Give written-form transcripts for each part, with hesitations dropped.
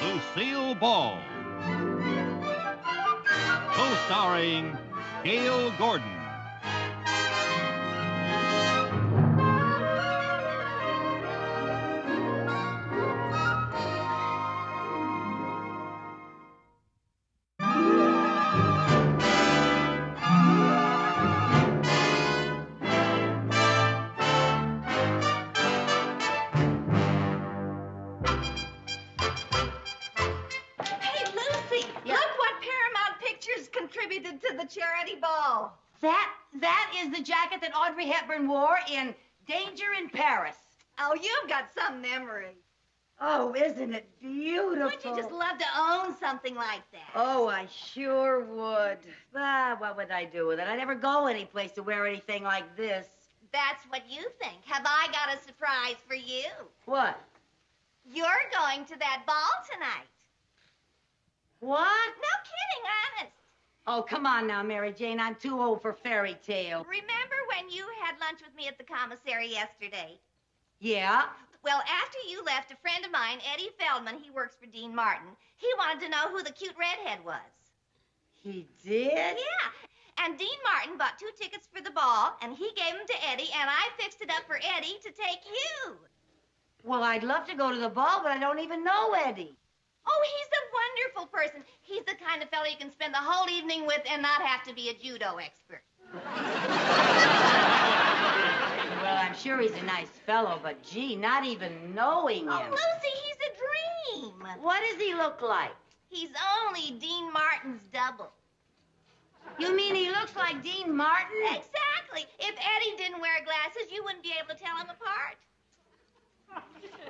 Lucille Ball. Co-starring Gale Gordon. Contributed to the charity ball. That is the jacket that Audrey Hepburn wore in Danger in Paris. Oh, you've got some memory. Oh, isn't it beautiful? Wouldn't you just love to own something like that? Oh, I sure would. What would I do with it? I never go any place to wear anything like this. That's what you think. Have I got a surprise for you? What? You're going to that ball tonight. What? No kidding, honest. Oh, come on now, Mary Jane. I'm too old for fairy tales. Remember when you had lunch with me at the commissary yesterday? Yeah? Well, after you left, a friend of mine, Eddie Feldman, he works for Dean Martin, he wanted to know who the cute redhead was. He did? Yeah. And Dean Martin bought 2 tickets for the ball, and he gave them to Eddie, and I fixed it up for Eddie to take you. Well, I'd love to go to the ball, but I don't even know Eddie. Oh, he's a wonderful person. He's the kind of fellow you can spend the whole evening with and not have to be a judo expert. Well, I'm sure he's a nice fellow, but gee, not even knowing him. Oh, Lucy, he's a dream. What does he look like? He's only Dean Martin's double. You mean he looks like Dean Martin? Exactly. If Eddie didn't wear glasses, you wouldn't be able to tell him apart.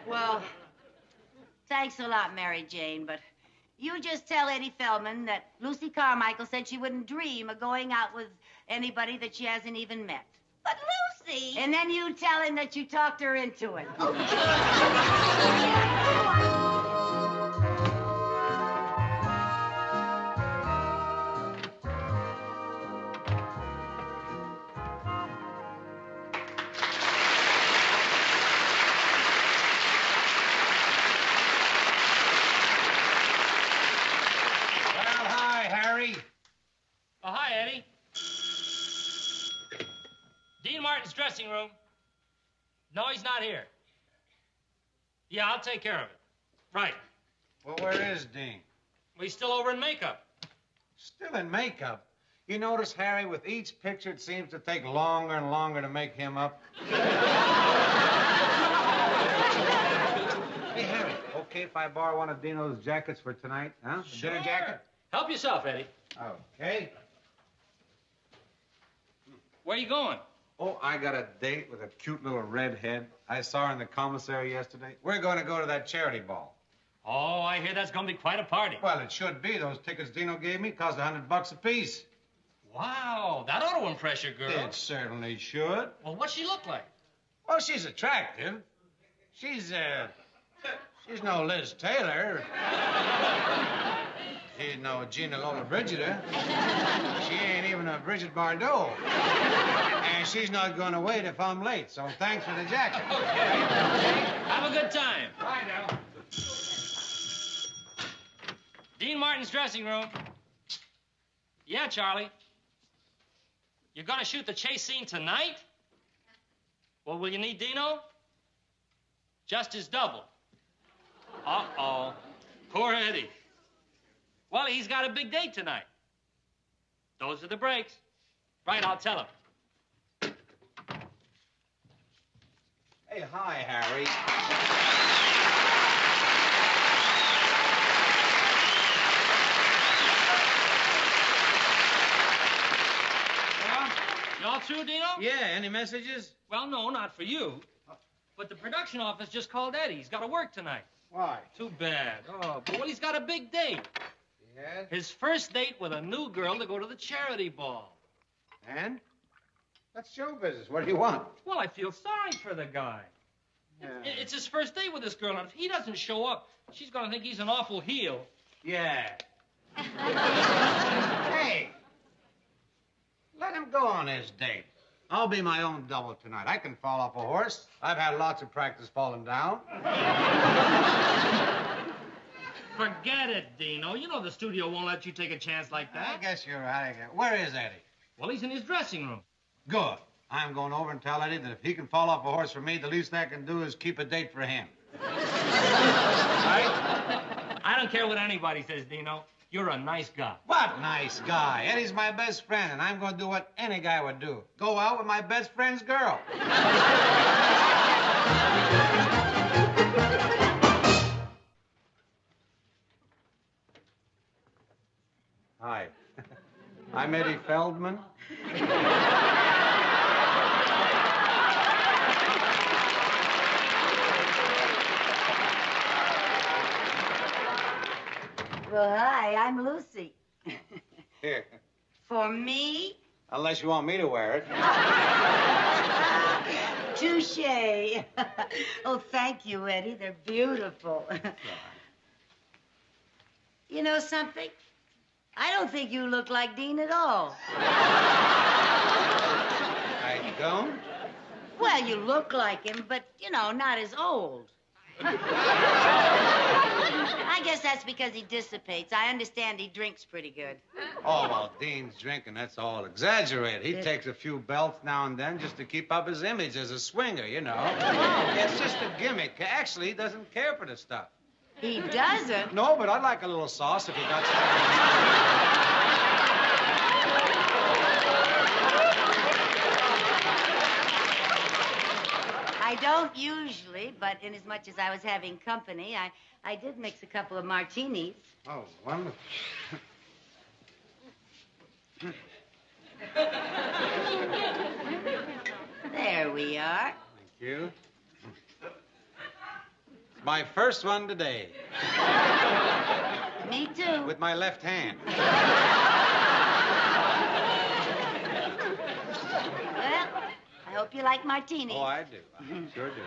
Well, thanks a lot, Mary Jane, but you just tell Eddie Feldman that Lucy Carmichael said she wouldn't dream of going out with anybody that she hasn't even met. But Lucy... And then you tell him that you talked her into it. Oh, hi, Eddie. Dean Martin's dressing room. No, he's not here. Yeah, I'll take care of it. Right. Well, where is Dean? Well, he's still over in makeup. Still in makeup? You notice, Harry, with each picture, it seems to take longer and longer to make him up. Hey, Harry, okay if I borrow one of Dino's jackets for tonight, huh? A Sure. dinner jacket? Help yourself, Eddie. Okay. Where are you going? Oh, I got a date with a cute little redhead. I saw her in the commissary yesterday. We're going to go to that charity ball. Oh, I hear that's going to be quite a party. Well, it should be. Those tickets Dino gave me cost $100 apiece. Wow, that ought to impress your girl. It certainly should. Well, what's she look like? Well, she's attractive. She's no Liz Taylor. She's no Gina Lola Brigida. She ain't even a Bridget Bardot. And she's not going to wait if I'm late, so thanks for the jacket. Okay. Have a good time. Bye now. Dean Martin's dressing room. Yeah, Charlie. You're going to shoot the chase scene tonight? Well, will you need Dino? Just his double. Uh-oh. Poor Eddie. Well, he's got a big date tonight. Those are the breaks. Right, I'll tell him. Hey, hi, Harry. You all through, Dino? Yeah, any messages? Well, no, not for you. But the production office just called Eddie. He's got to work tonight. Why? Too bad. Oh, but well, he's got a big date. Yes? His first date with a new girl to go to the charity ball. And? That's show business. What do you want? Well, I feel sorry for the guy. Yeah. It's his first date with this girl, and if he doesn't show up, she's going to think he's an awful heel. Yeah. Hey, let him go on his date. I'll be my own double tonight. I can fall off a horse. I've had lots of practice falling down. For Forget it, Dino. You know the studio won't let you take a chance like I that. guess you're right. Where is Eddie? Well, he's in his dressing room. Good. I'm going over and tell Eddie that if he can fall off a horse for me, the least I can do is keep a date for him. Right? I don't care what anybody says, Dino. You're a nice guy. What nice guy. Eddie's my best friend, and I'm going to do what any guy would do. Go out with my best friend's girl. Hi. I'm Eddie Feldman. Well, hi, I'm Lucy. Here. For me? Unless you want me to wear it. Touche. Oh, thank you, Eddie. They're beautiful. You know something? I don't think you look like Dean at all. I don't? Well, you look like him, but, you know, not as old. I guess that's because he dissipates. I understand he drinks pretty good. Oh, well, Dean's drinking, that's all exaggerated. He takes a few belts now and then just to keep up his image as a swinger, you know. It's just a gimmick. Actually, he doesn't care for the stuff. He doesn't? No, but I'd like a little sauce if you got some. I don't usually, but inasmuch as I was having company, I did mix a couple of martinis. Oh, wonderful. There we are. Thank you. My first one today. Me too. With my left hand. Well, I hope you like martinis. Oh, I do. I sure do.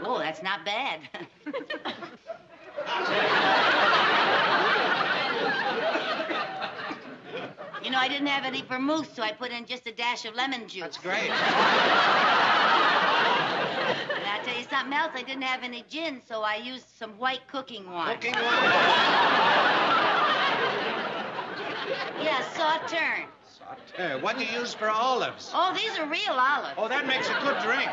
Oh, that's not bad. You know, I didn't have any vermouth, so I put in just a dash of lemon juice. That's great. And I'll tell you something else. I didn't have any gin, so I used some white cooking wine. Cooking wine? Yeah, Sauterne. Sauterne. What do you use for olives? Oh, these are real olives. Oh, that makes a good drink.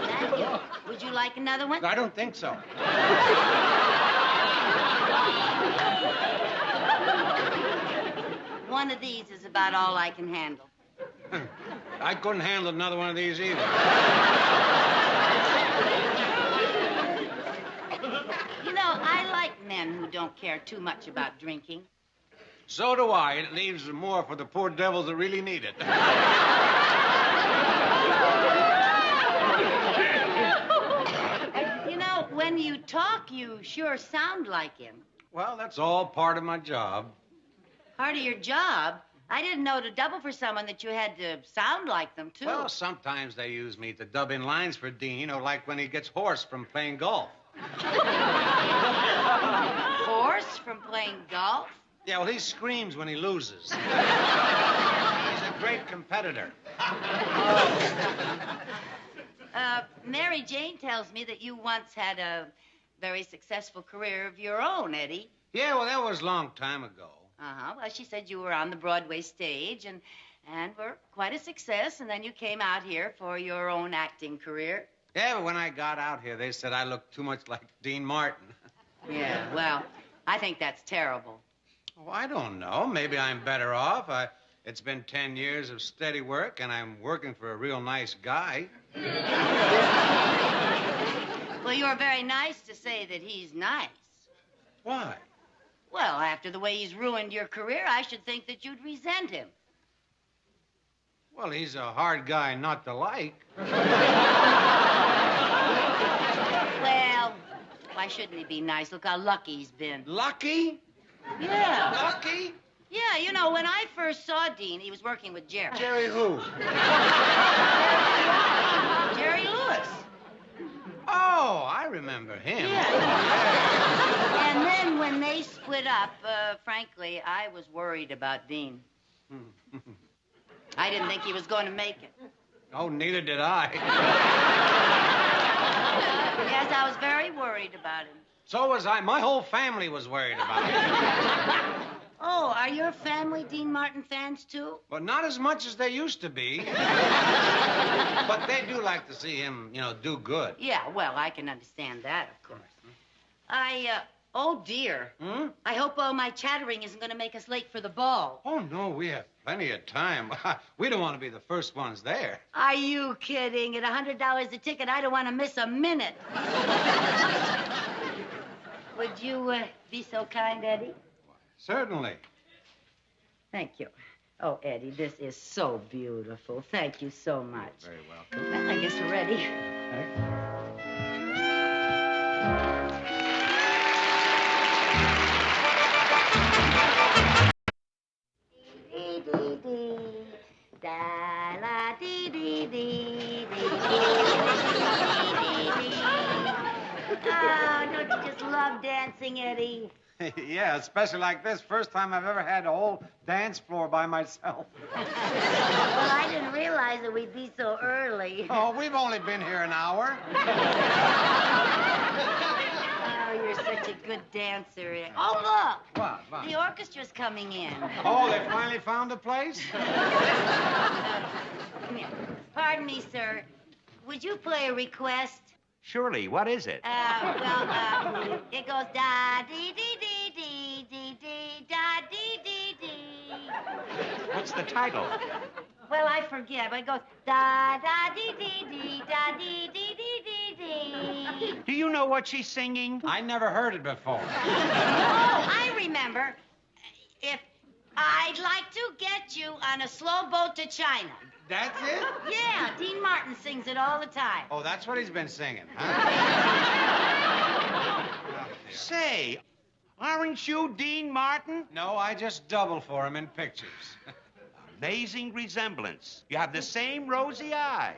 Thank you. Would you like another one? I don't think so. One of these is about all I can handle. I couldn't handle another one of these either. You know, I like men who don't care too much about drinking. So do I. It leaves more for the poor devils that really need it. You know, when you talk, you sure sound like him. Well, that's all part of my job. Part of your job? I didn't know to double for someone that you had to sound like them, too. Well, sometimes they use me to dub in lines for Dean, you know, like when he gets hoarse from playing golf. Hoarse from playing golf? Yeah, well, he screams when he loses. He's a great competitor. Mary Jane tells me that you once had a very successful career of your own, Eddie. Yeah, well, that was a long time ago. Uh-huh. Well, she said you were on the Broadway stage and were quite a success, and then you came out here for your own acting career. Yeah, but when I got out here, they said I looked too much like Dean Martin. Yeah, well, I think that's terrible. Oh, I don't know. Maybe I'm better off. It's been 10 years of steady work, and I'm working for a real nice guy. Well, you're very nice to say that he's nice. Why? Well, after the way he's ruined your career, I should think that you'd resent him. Well, he's a hard guy not to like. Well, why shouldn't he be nice? Look how lucky he's been. Lucky? Yeah. Lucky? Yeah, you know, when I first saw Dean, he was working with Jerry. Jerry who? Jerry Lewis. Oh, I remember him. Yeah. And then when they split up, frankly, I was worried about Dean. I didn't think he was going to make it. Oh, neither did I. Yes, I was very worried about him. So was I. My whole family was worried about it. Oh, are your family Dean Martin fans, too? But not as much as they used to be. But they do like to see him, do good. Yeah, well, I can understand that, of course. Oh, dear. Hmm? I hope all my chattering isn't going to make us late for the ball. Oh, no, we have plenty of time. We don't want to be the first ones there. Are you kidding? At $100 a ticket, I don't want to miss a minute. Would you be so kind, Eddie? Certainly. Thank you. Oh, Eddie, this is so beautiful. Thank you so much. Very welcome. Well, I guess we're ready. Oh, don't you just love dancing, Eddie? Yeah, especially like this. First time I've ever had a whole dance floor by myself. Well, I didn't realize that we'd be so early. Oh, we've only been here an hour. Oh, you're such a good dancer. Oh, look. What? The orchestra's coming in. Oh, they finally found a place? Come here. Pardon me, sir. Would you play a request? Surely, what is it? It goes da-dee-dee-dee-dee-dee-dee, da-dee-dee-dee. What's the title? Well, I forget, but it goes da-da-dee-dee-dee, da-dee-dee-dee-dee-dee. Do you know what she's singing? I never heard it before. Oh, I remember. If I'd like to get you on a slow boat to China. That's it? Yeah, Dean Martin sings it all the time. Oh, that's what he's been singing, huh? Say, aren't you Dean Martin? No, I just double for him in pictures. Amazing resemblance. You have the same rosy eye.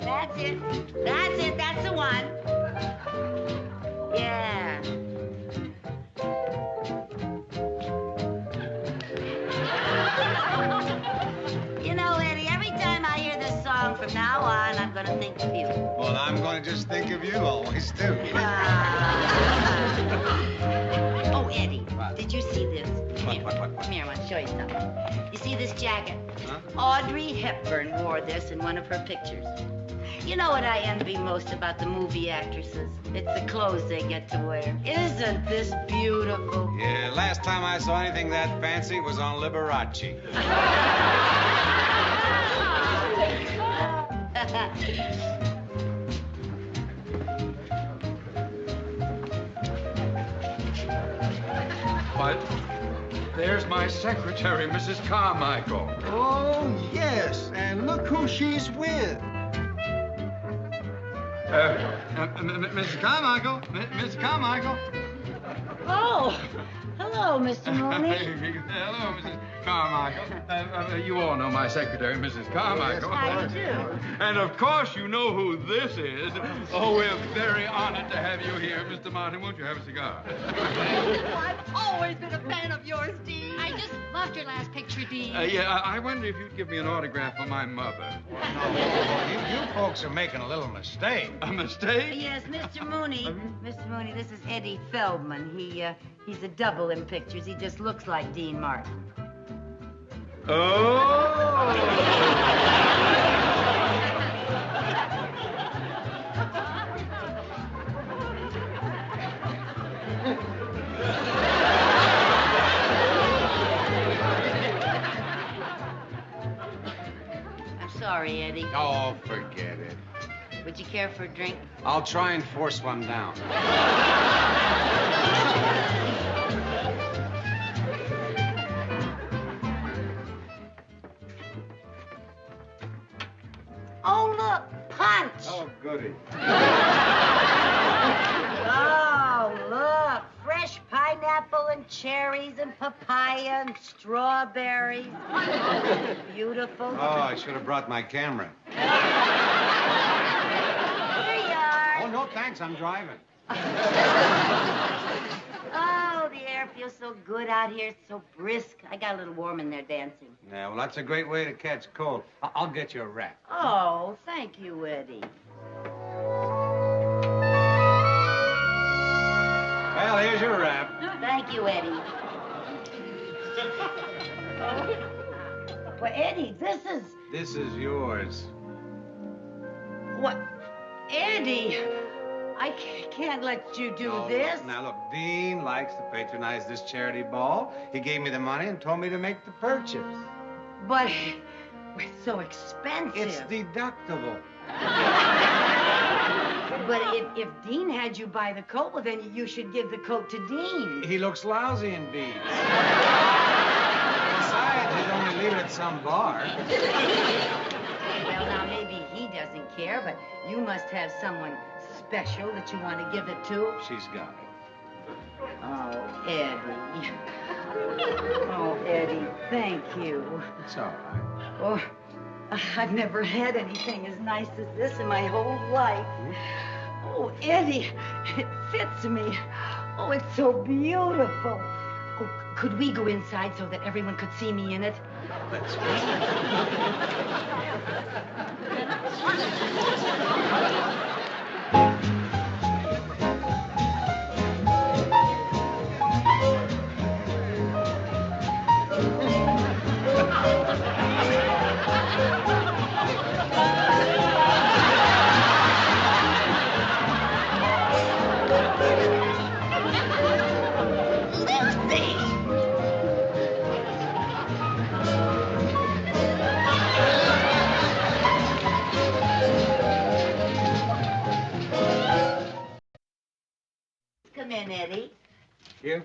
That's it. That's it. That's the one. Yeah. You know, Eddie, every time I hear this song from now on, I'm going to think of you. Well, I'm going to just think of you always, too. Oh, Eddie, What? did you see this? Come here. What? Come here, I want to show you something. You see this jacket? Huh? Audrey Hepburn wore this in one of her pictures. You know what I envy most about the movie actresses? It's the clothes they get to wear. Isn't this beautiful? Yeah, last time I saw anything that fancy was on Liberace. But there's my secretary, Mrs. Carmichael. Oh, yes, and look who she's with. Mrs. Carmichael, Mrs. Carmichael. Oh, hello, Mr. Mooney. Hello, Mrs. Carmichael. You all know my secretary, Mrs. Carmichael. How do you do? And of course you know who this is. Oh, we're very honored to have you here. Mr. Martin, won't you have a cigar? I've always been a fan of yours, Dean. I just loved your last picture, Dean. Yeah, I wonder if you'd give me an autograph for my mother. You folks are making a little mistake. A mistake? Yes, Mr. Mooney. Mr. Mooney, this is Eddie Feldman. He's a double in pictures. He just looks like Dean Martin. Oh! I'm sorry, Eddie. Oh, forget it. Would you care for a drink? I'll try and force one down. Oh, look, punch. Oh, goody. Oh, look, fresh pineapple and cherries and papaya and strawberries. Beautiful. Oh, I should have brought my camera. Here you are. Oh, no, thanks. I'm driving. Oh, the air feels so good out here. It's so brisk. I got a little warm in there dancing. Yeah, well, that's a great way to catch cold. I'll get you a wrap. Oh, thank you, Eddie. Well, here's your wrap. Thank you, Eddie. Well, Eddie, This is yours. What? Eddie, I can't let you do this. Now, look, Dean likes to patronize this charity ball. He gave me the money and told me to make the purchase. But it's so expensive. It's deductible. But if Dean had you buy the coat, well, then you should give the coat to Dean. He looks lousy in beads. Besides, he'd only leave it at some bar. Well, now, maybe he doesn't care, but you must have someone special that you want to give it to. She's got it. Oh, Eddie. Oh, Eddie, thank you. It's all right. Oh, I've never had anything as nice as this in my whole life. Oh, Eddie, it fits me. Oh, it's so beautiful. Oh, could we go inside so that everyone could see me in it? Let's Come in, Eddie. You?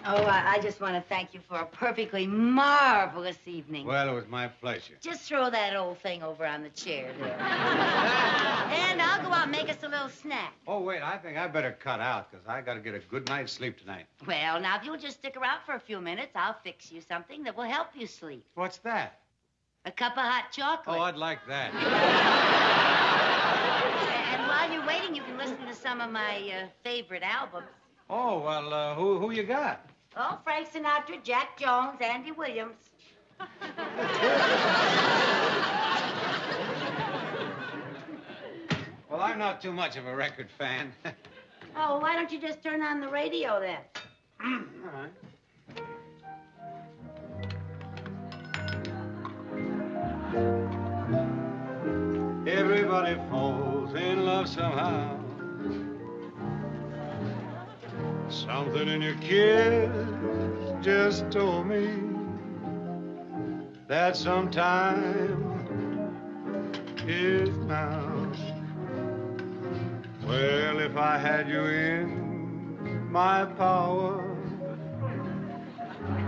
Oh, I just want to thank you for a perfectly marvelous evening. Well, it was my pleasure. Just throw that old thing over on the chair there. And I'll go out and make us a little snack. Oh, wait, I think I better cut out, because I got to get a good night's sleep tonight. Well, now, if you'll just stick around for a few minutes, I'll fix you something that will help you sleep. What's that? A cup of hot chocolate. Oh, I'd like that. And while you're waiting, you can listen to some of my favorite albums. Oh, well, who you got? Oh, Frank Sinatra, Jack Jones, Andy Williams. Well, I'm not too much of a record fan. Oh, why don't you just turn on the radio then? All right. Everybody falls in love somehow. Something in your kiss just told me that sometime is now. Well, if I had you in my power,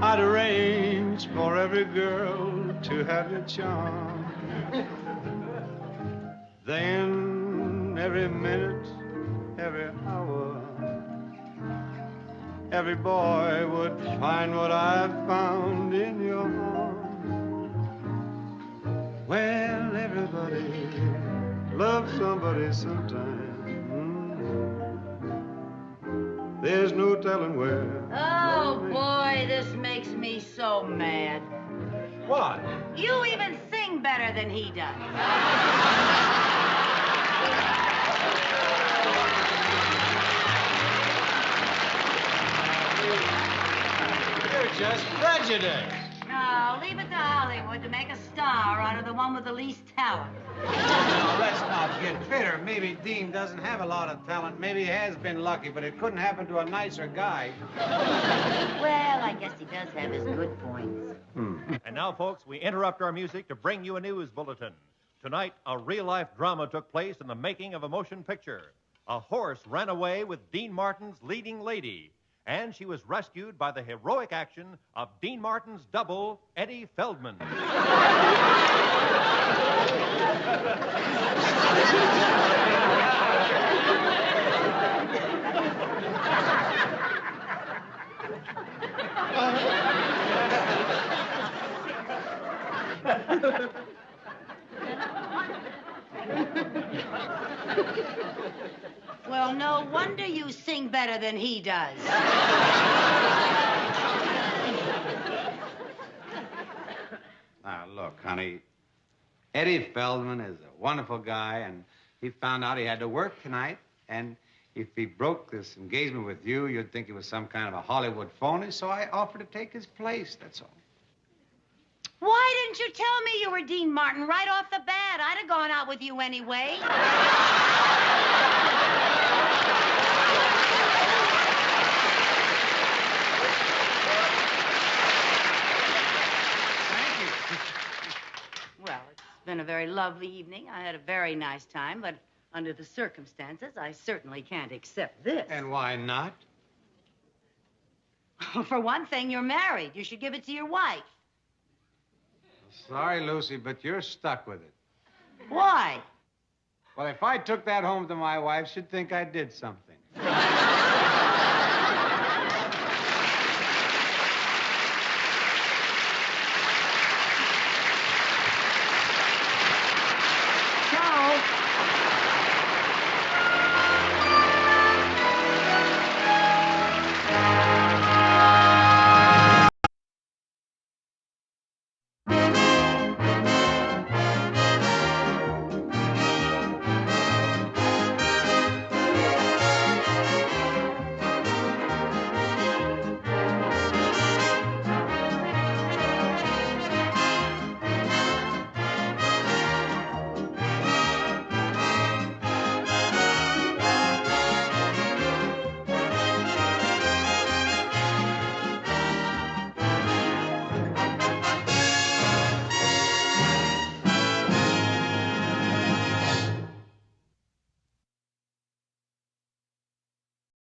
I'd arrange for every girl to have your charm. Then every minute, every hour, every boy would find what I found in your arms. Well, everybody loves somebody sometime. There's no telling where. Oh, boy, this makes me so mad. What? You even sing better than he does. You're just prejudiced. No, leave it to Hollywood to make a star out of the one with the least talent. Now, let's not get bitter. Maybe Dean doesn't have a lot of talent. Maybe he has been lucky, but it couldn't happen to a nicer guy. Well, I guess he does have his good points. And now, folks, we interrupt our music to bring you a news bulletin. Tonight, a real-life drama took place in the making of a motion picture. A horse ran away with Dean Martin's leading lady, and she was rescued by the heroic action of Dean Martin's double, Eddie Feldman. Well, no wonder you sing better than he does. Now, look, honey, Eddie Feldman is a wonderful guy, and he found out he had to work tonight, and if he broke this engagement with you, you'd think he was some kind of a Hollywood phony, so I offered to take his place, that's all. Why didn't you tell me you were Dean Martin right off the bat? I'd have gone out with you anyway. Thank you. Well, it's been a very lovely evening. I had a very nice time, but under the circumstances, I certainly can't accept this. And why not? For one thing, you're married. You should give it to your wife. Sorry, Lucy, but you're stuck with it. Why? Well, if I took that home to my wife, she'd think I did something.